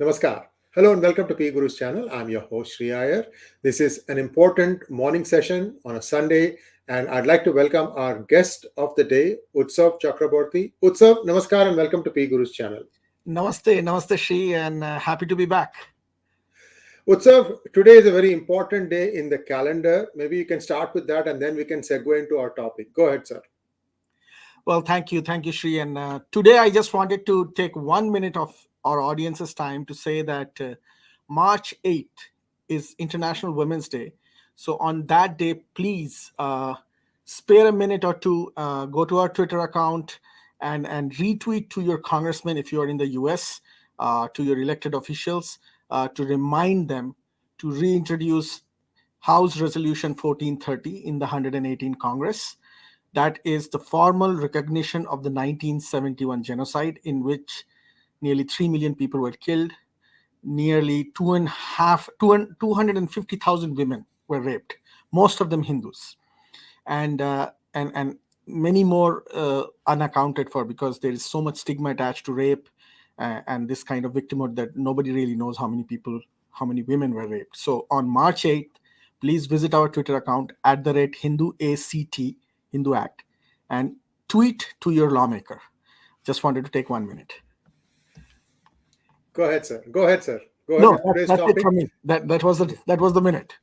Namaskar. Hello and welcome to P Guru's channel. I'm your host Sri Iyer. This is an important morning session on a Sunday, and I'd like to welcome our guest of the day, Utsav Chakrabarti. Utsav, Namaskar and welcome to P Guru's channel. Namaste, Namaste Shri, and happy to be back. Utsav, today is a very important day in the calendar. Maybe you can start with that and then we can segue into our topic. Go ahead, sir. Well, thank you, Shri. And today I just wanted to take 1 minute of our audience's time to say that March 8th is International Women's Day. So on that day, please spare a minute or two, go to our Twitter account and retweet to your congressman if you are in the US, to your elected officials, to remind them to reintroduce House Resolution 1430 in the 118 Congress. That is the formal recognition of the 1971 genocide, in which nearly 3 million people were killed, nearly 250,000 women were raped, most of them Hindus, and many more unaccounted for, because there is so much stigma attached to rape and this kind of victimhood that nobody really knows how many women were raped. So on March 8th, please visit our Twitter account @HinduACT, Hindu Act, and tweet to your lawmaker. Just wanted to take 1 minute. Go ahead, sir. Go ahead, sir. Go ahead No, with today's that's it topic. from me. That was the minute.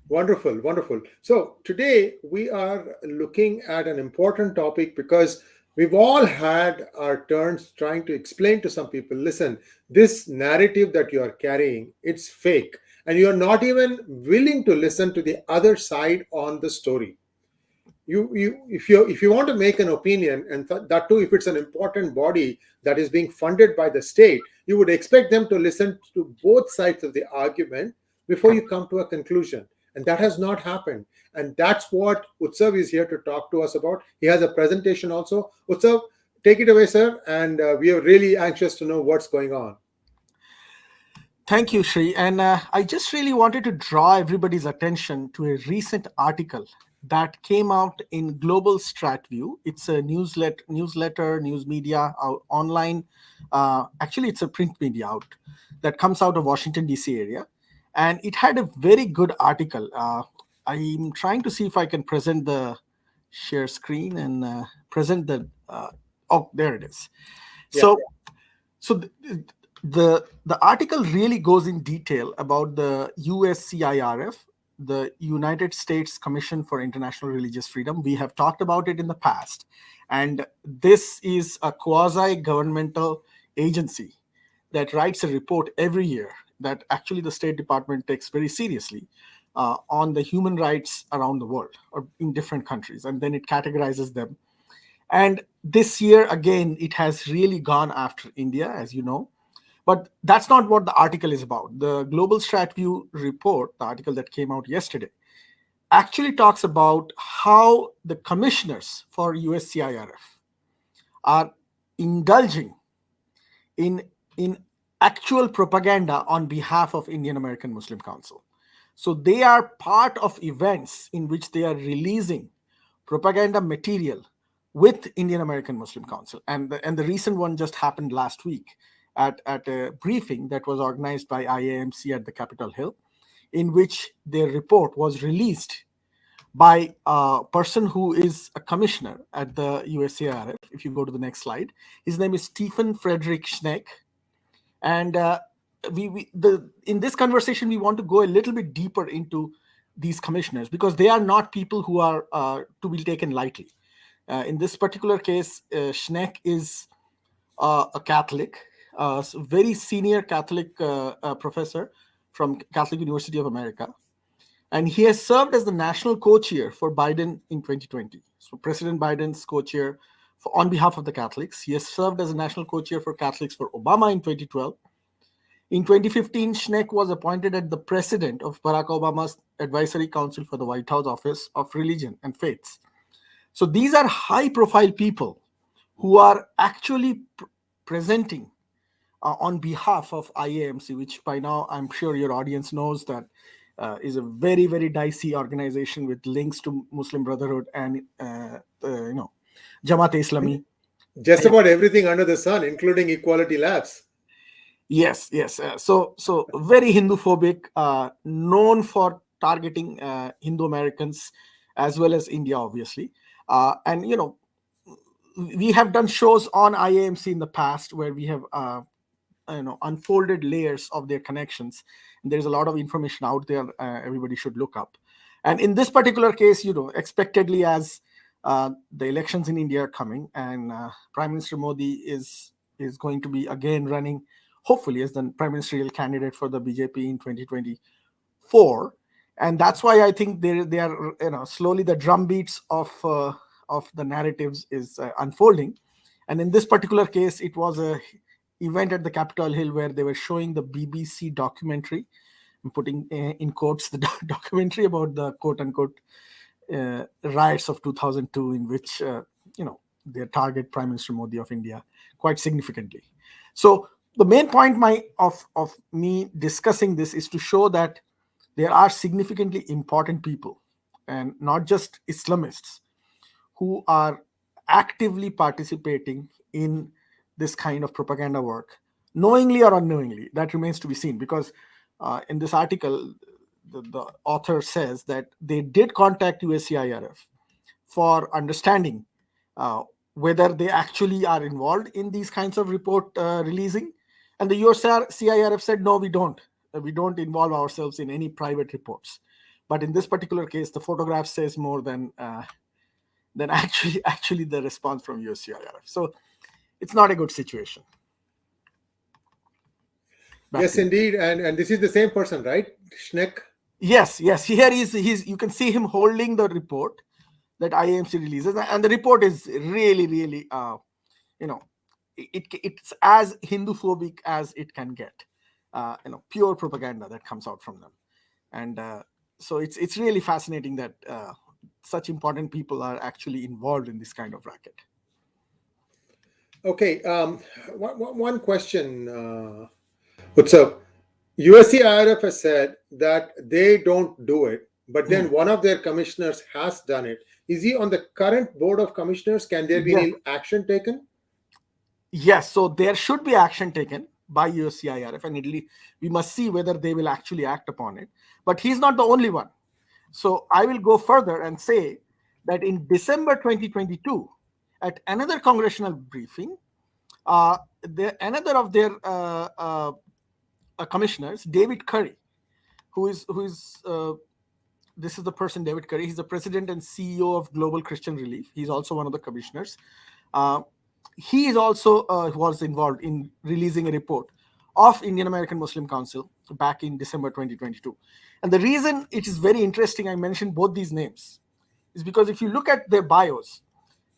Wonderful, wonderful. So today we are looking at an important topic because we've all had our turns trying to explain to some people, listen, this narrative that you are carrying, it's fake. And you're not even willing to listen to the other side on the story. If you want to make an opinion, and that too if it's an important body that is being funded by the state, you would expect them to listen to both sides of the argument before you come to a conclusion, and that has not happened. And that's what Utsav is here to talk to us about. He has a presentation also. Utsav, take it away, sir, and we are really anxious to know what's going on. Thank you, Shri. And I just really wanted to draw everybody's attention to a recent article that came out in Global StratView. It's a news media out online. Actually, it's a print media out that comes out of Washington, D.C. area. And it had a very good article. I'm trying to see if I can present the share screen and present the. Oh, there it is. Yeah. So the article really goes in detail about the USCIRF, the United States Commission for International Religious Freedom. We have talked about it in the past, and this is a quasi-governmental agency that writes a report every year that actually the State Department takes very seriously on the human rights around the world or in different countries, and then it categorizes them. And this year, again, it has really gone after India, as you know. But that's not what the article is about. The Global StratView report, the article that came out yesterday, actually talks about how the commissioners for USCIRF are indulging in actual propaganda on behalf of Indian American Muslim Council. So they are part of events in which they are releasing propaganda material with Indian American Muslim Council. And the recent one just happened last week at a briefing that was organized by IAMC at the Capitol Hill, in which their report was released by a person who is a commissioner at the USCIRF. If you go to the next slide, his name is Stephen Frederick Schneck. And in this conversation, we want to go a little bit deeper into these commissioners, because they are not people who are to be taken lightly. In this particular case, Schneck is a Catholic, very senior Catholic professor from Catholic University of America. And he has served as the national co-chair for Biden in 2020. So President Biden's co-chair on behalf of the Catholics. He has served as a national co-chair for Catholics for Obama in 2012. In 2015, Schneck was appointed as the president of Barack Obama's Advisory Council for the White House Office of Religion and Faiths. So these are high-profile people who are actually presenting on behalf of IAMC, which by now I'm sure your audience knows that is a very, very dicey organization with links to Muslim Brotherhood and Jamaat-e-Islami. Just about everything under the sun, including Equality Labs. Yes, yes. So very Hindu-phobic, known for targeting Hindu Americans as well as India, obviously. And we have done shows on IAMC in the past where we have unfolded layers of their connections. There's a lot of information out there. Everybody should look up. And in this particular case, expectedly, as the elections in India are coming, and Prime Minister Modi is going to be again running, hopefully, as the prime ministerial candidate for the BJP in 2024. And that's why I think they are slowly the drumbeats of the narratives is unfolding. And in this particular case, it was a event at the Capitol Hill where they were showing the BBC documentary. I'm putting in quotes the documentary about the quote unquote riots of 2002, in which they target Prime Minister Modi of India quite significantly. So the main point of me discussing this is to show that there are significantly important people, and not just Islamists, who are actively participating in this kind of propaganda work, knowingly or unknowingly. That remains to be seen, because in this article, the author says that they did contact USCIRF for understanding uh, whether they actually are involved in these kinds of report releasing. And the USCIRF said, no, we don't. We don't involve ourselves in any private reports. But in this particular case, the photograph says more than actually the response from USCIRF. So it's not a good situation. Back Yes, to you. indeed. And this is the same person, right? Schneck. Yes. Here he's. You can see him holding the report that IAMC releases, and the report is really, really, it's as Hindu-phobic as it can get. Pure propaganda that comes out from them, and so it's really fascinating that such important people are actually involved in this kind of racket. Okay. One question, Utsav. USCIRF has said that they don't do it, but then Hmm. one of their commissioners has done it. Is he on the current board of commissioners? Can there be Yes. any action taken? Yes, so there should be action taken by USCIRF, and we must see whether they will actually act upon it. But he's not the only one. So I will go further and say that in December 2022, at another congressional briefing, another of their commissioners, David Curry, who is this is the person, David Curry. He's the president and CEO of Global Christian Relief. He's also one of the commissioners. Uh, he is also was involved in releasing a report of Indian American Muslim Council back in December 2022. And the reason it is very interesting I mentioned both these names is because if you look at their bios,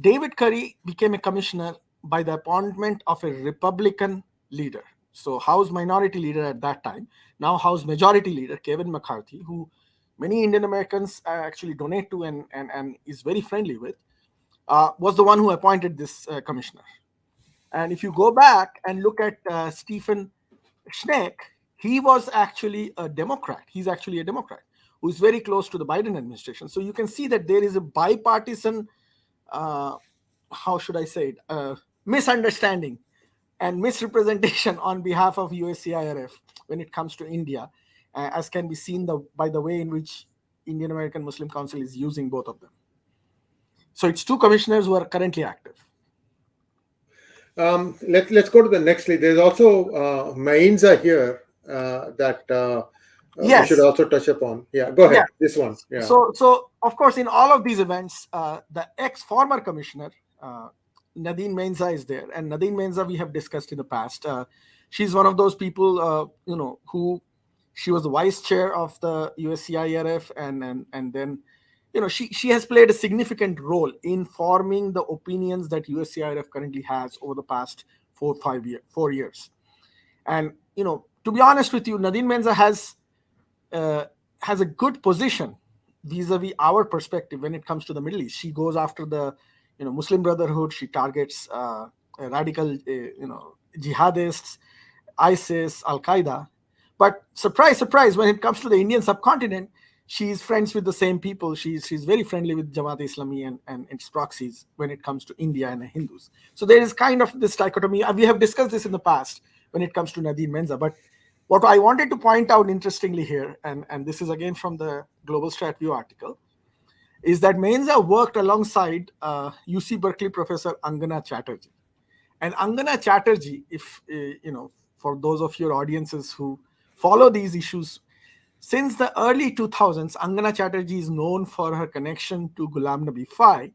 David Curry became a commissioner by the appointment of a Republican leader. So House Minority Leader at that time, now House Majority Leader Kevin McCarthy, who many Indian Americans actually donate to and is very friendly with, was the one who appointed this commissioner. And if you go back and look at Stephen Schneck, he was actually a Democrat. He's actually a Democrat who is very close to the Biden administration. So you can see that there is a bipartisan, uh, how should I say it, misunderstanding and misrepresentation on behalf of USCIRF when it comes to India, as can be seen by the way in which Indian American Muslim Council is using both of them. So it's two commissioners who are currently active. Let's go to the next list. There's also Mainza here that we should Yes. also touch upon. Yeah, go Yeah. ahead. This one. Yeah. So of course, in all of these events, the ex-former commissioner Nadine Menza is there, and Nadine Menza we have discussed in the past. She's one of those people, who she was the vice chair of the USCIRF, and then, she has played a significant role in forming the opinions that USCIRF currently has over the past 4 years. And to be honest with you, Nadine Menza has a good position vis-a-vis our perspective when it comes to the Middle East. She goes after the Muslim Brotherhood. She targets radical jihadists, ISIS, Al Qaeda. But surprise, surprise, when it comes to the Indian subcontinent, she's friends with the same people. She's very friendly with Jamaat Islami and its proxies when it comes to India and the Hindus. So there is kind of this dichotomy. We have discussed this in the past, when it comes to Nadine Menza. But what I wanted to point out interestingly here, and this is again from the Global Strat View article, is that Menza worked alongside UC Berkeley professor Angana Chatterjee. And Angana Chatterjee, if for those of your audiences who follow these issues, since the early 2000s, Angana Chatterjee is known for her connection to Ghulam Nabi Fai,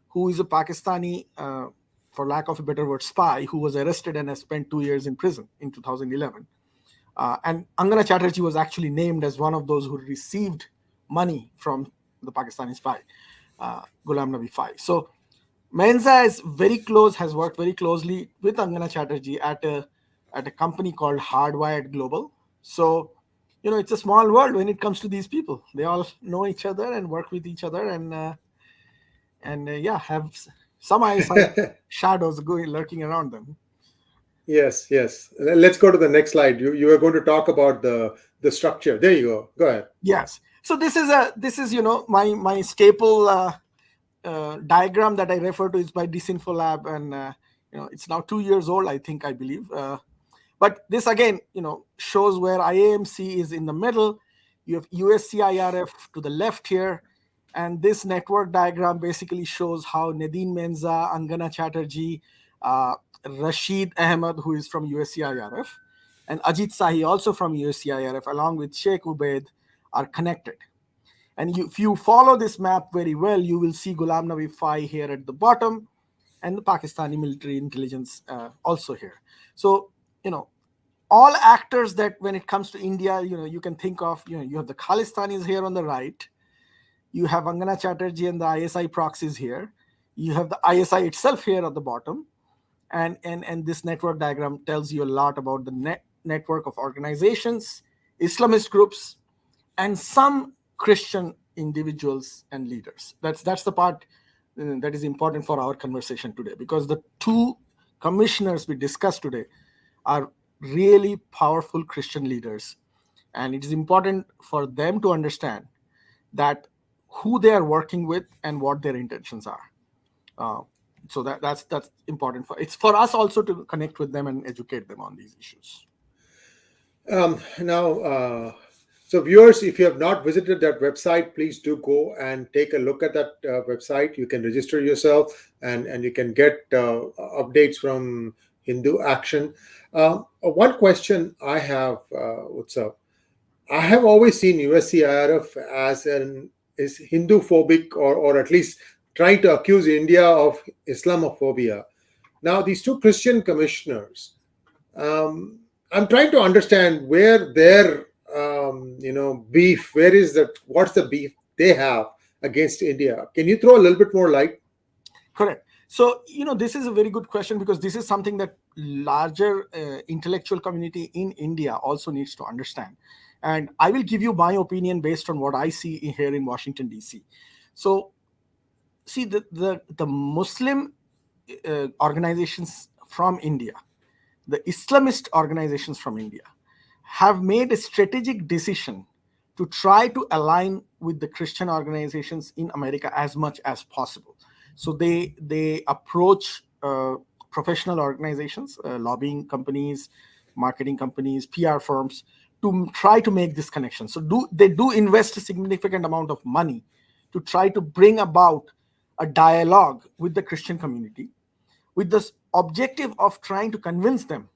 who is a Pakistani, for lack of a better word, spy, who was arrested and has spent 2 years in prison in 2011. And Angana Chatterjee was actually named as one of those who received money from the Pakistani spy, Ghulam Nabi Fai. So Menza is very close, has worked very closely with Angana Chatterjee at a company called Hardwired Global. So, it's a small world when it comes to these people. They all know each other and work with each other, and have some eyesight shadows lurking around them. Yes, yes. Let's go to the next slide. You were going to talk about the structure. There you go. Go ahead. Yes. So this is my staple diagram that I refer to is by Disinfolab, and it's now 2 years old, I believe. But this again, shows where IAMC is in the middle. You have USCIRF to the left here, and this network diagram basically shows how Nadine Menza, Angana Chatterjee, Rashid Ahmed, who is from USCIRF, and Ajit Sahi, also from USCIRF, along with Sheikh Ubaid, are connected. And if you follow this map very well, you will see Ghulam Nabi Fai here at the bottom, and the Pakistani military intelligence also here. So, all actors that when it comes to India, you can think of, you have the Khalistanis here on the right, you have Angana Chatterjee and the ISI proxies here, you have the ISI itself here at the bottom, and this network diagram tells you a lot about the network of organizations, Islamist groups, and some Christian individuals and leaders. That's the part that is important for our conversation today, because the two commissioners we discussed today are really powerful Christian leaders, and it is important for them to understand that who they are working with and what their intentions are. So that's important for us also to connect with them and educate them on these issues. Now, so viewers, if you have not visited that website, please do go and take a look at that website. You can register yourself, and you can get updates from Hindu Action. One question I have, Utsav, I have always seen USCIRF is Hindu phobic, or at least trying to accuse India of Islamophobia. Now, these two Christian commissioners, I'm trying to understand where their beef, what's the beef they have against India. Can you throw a little bit more light? Correct. So, this is a very good question, because this is something that larger intellectual community in India also needs to understand. And I will give you my opinion based on what I see here in Washington, D.C. So, see, the Muslim organizations from India, the Islamist organizations from India, have made a strategic decision to try to align with the Christian organizations in America as much as possible. So they approach professional organizations, lobbying companies, marketing companies, PR firms, to try to make this connection. So they do invest a significant amount of money to try to bring about a dialogue with the Christian community, with the objective of trying to convince them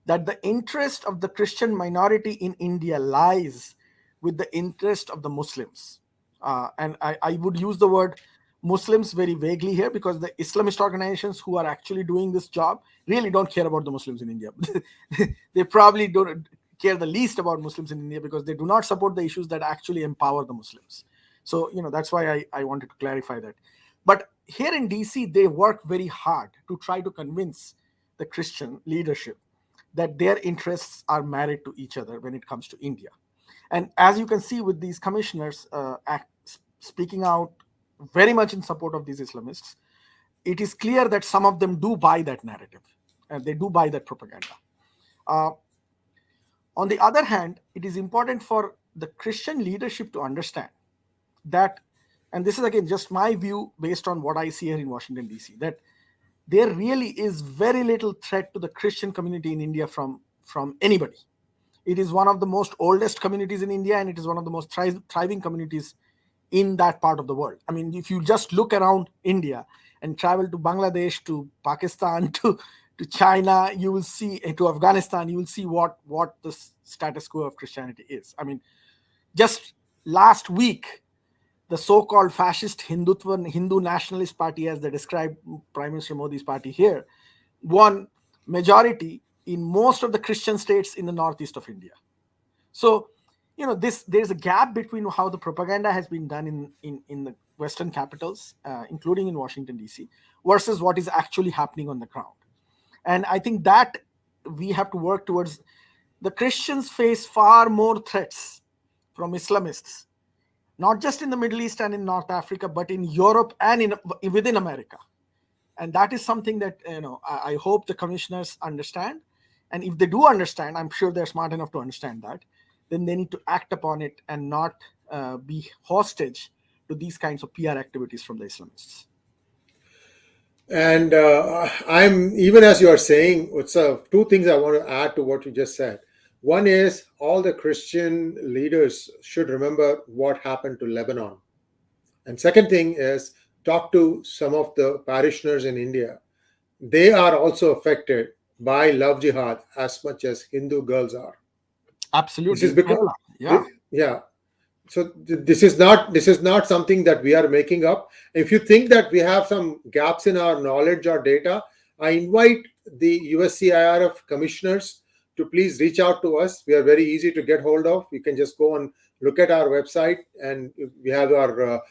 that the interest of the Christian minority in India lies with the interest of the Muslims. And I would use the word Muslims very vaguely here, because the Islamist organizations who are actually doing this job really don't care about the Muslims in India. They probably don't care the least about Muslims in India, because they do not support the issues that actually empower the Muslims. So, that's why I wanted to clarify that. But here in DC, they work very hard to try to convince the Christian leadership that their interests are married to each other when it comes to India. And as you can see with these commissioners speaking out very much in support of these Islamists, it is clear that some of them do buy that narrative, and they do buy that propaganda. On the other hand, it is important for the Christian leadership to understand that, and this is again just my view based on what I see here in Washington, D.C., that there really is very little threat to the Christian community in India from anybody. It is one of the most oldest communities in India, and it is one of the most thriving communities in that part of the world. I mean, if you just look around India and travel to Bangladesh, to Pakistan, to China, you will see, to Afghanistan, you will see what the status quo of Christianity is. I mean, just last week, the so-called fascist Hindu nationalist party, as they describe Prime Minister Modi's party here, won majority in most of the Christian states in the northeast of India. So, there's a gap between how the propaganda has been done in the Western capitals, including in Washington, D.C., versus what is actually happening on the ground. And I think that we have to work towards. The Christians face far more threats from Islamists, not just in the Middle East and in North Africa, but in Europe and within America. And that is something that I hope the commissioners understand. And if they do understand, I'm sure they're smart enough to understand that, then they need to act upon it and not be hostage to these kinds of PR activities from the Islamists. And I'm, even as you are saying, Utsav, two things I want to add to what you just said. One is all the Christian leaders should remember what happened to Lebanon. And second thing is talk to some of the parishioners in India. They are also affected by love jihad as much as Hindu girls are. This Absolutely. is because, Yeah. yeah. So this is not something that we are making up. If you think that we have some gaps in our knowledge or data, I invite the USCIRF commissioners to please reach out to us. We are very easy to get hold of. You can just go and look at our website, and we have our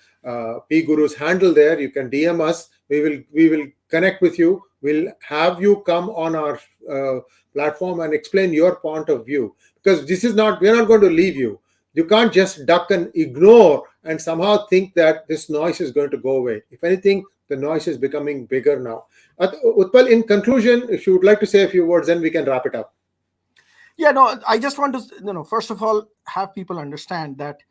P Guru's handle there. You can DM us. We will connect with you. We'll have you come on our platform and explain your point of view, because we're not going to leave you. You can't just duck and ignore and somehow think that this noise is going to go away. If anything, the noise is becoming bigger now. Utpal, in conclusion, if you would like to say a few words, then we can wrap it up. Yeah, no, I just want to, first of all, have people understand that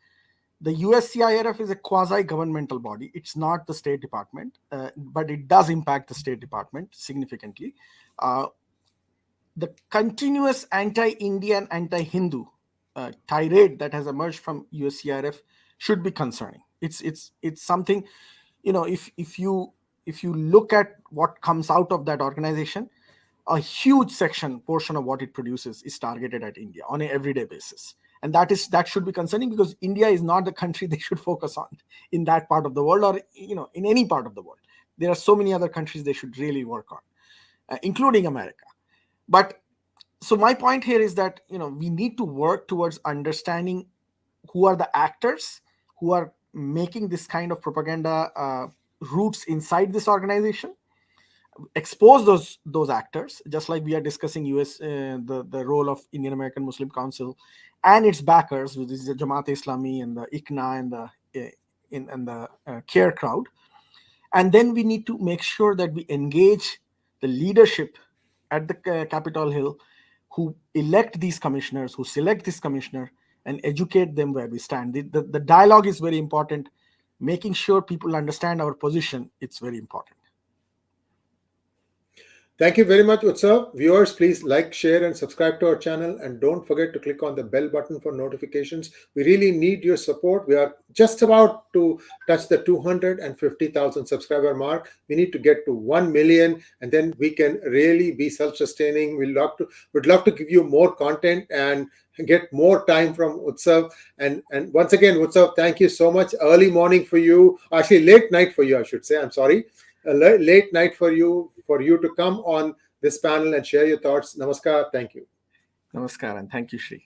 the USCIRF is a quasi-governmental body. It's not the State Department, but it does impact the State Department significantly. The continuous anti-Indian, anti-Hindu tirade that has emerged from USCIRF should be concerning. It's something, if you look at what comes out of that organization, a huge portion of what it produces is targeted at India on an everyday basis. And that should be concerning, because India is not the country they should focus on in that part of the world, or in any part of the world. There are so many other countries they should really work on, including America. But so my point here is that we need to work towards understanding who are the actors who are making this kind of propaganda roots inside this organization, expose those actors, just like we are discussing the role of Indian American Muslim Council and its backers, which is the Jamaat Islami and the ICNA and the CARE crowd. And then we need to make sure that we engage the leadership at the Capitol Hill, who elect these commissioners, who select this commissioner, and educate them where we stand. The dialogue is very important. Making sure people understand our position, it's very important. Thank you very much, Utsav. Viewers, please like, share, and subscribe to our channel. And don't forget to click on the bell button for notifications. We really need your support. We are just about to touch the 250,000 subscriber mark. We need to get to 1 million, and then we can really be self-sustaining. We'd love to give you more content and get more time from Utsav. And once again, Utsav, thank you so much. Early morning for you. Actually, late night for you, I should say. I'm sorry. A late night for you to come on this panel and share your thoughts. Namaskar. Thank you. Namaskar, and thank you, Shri.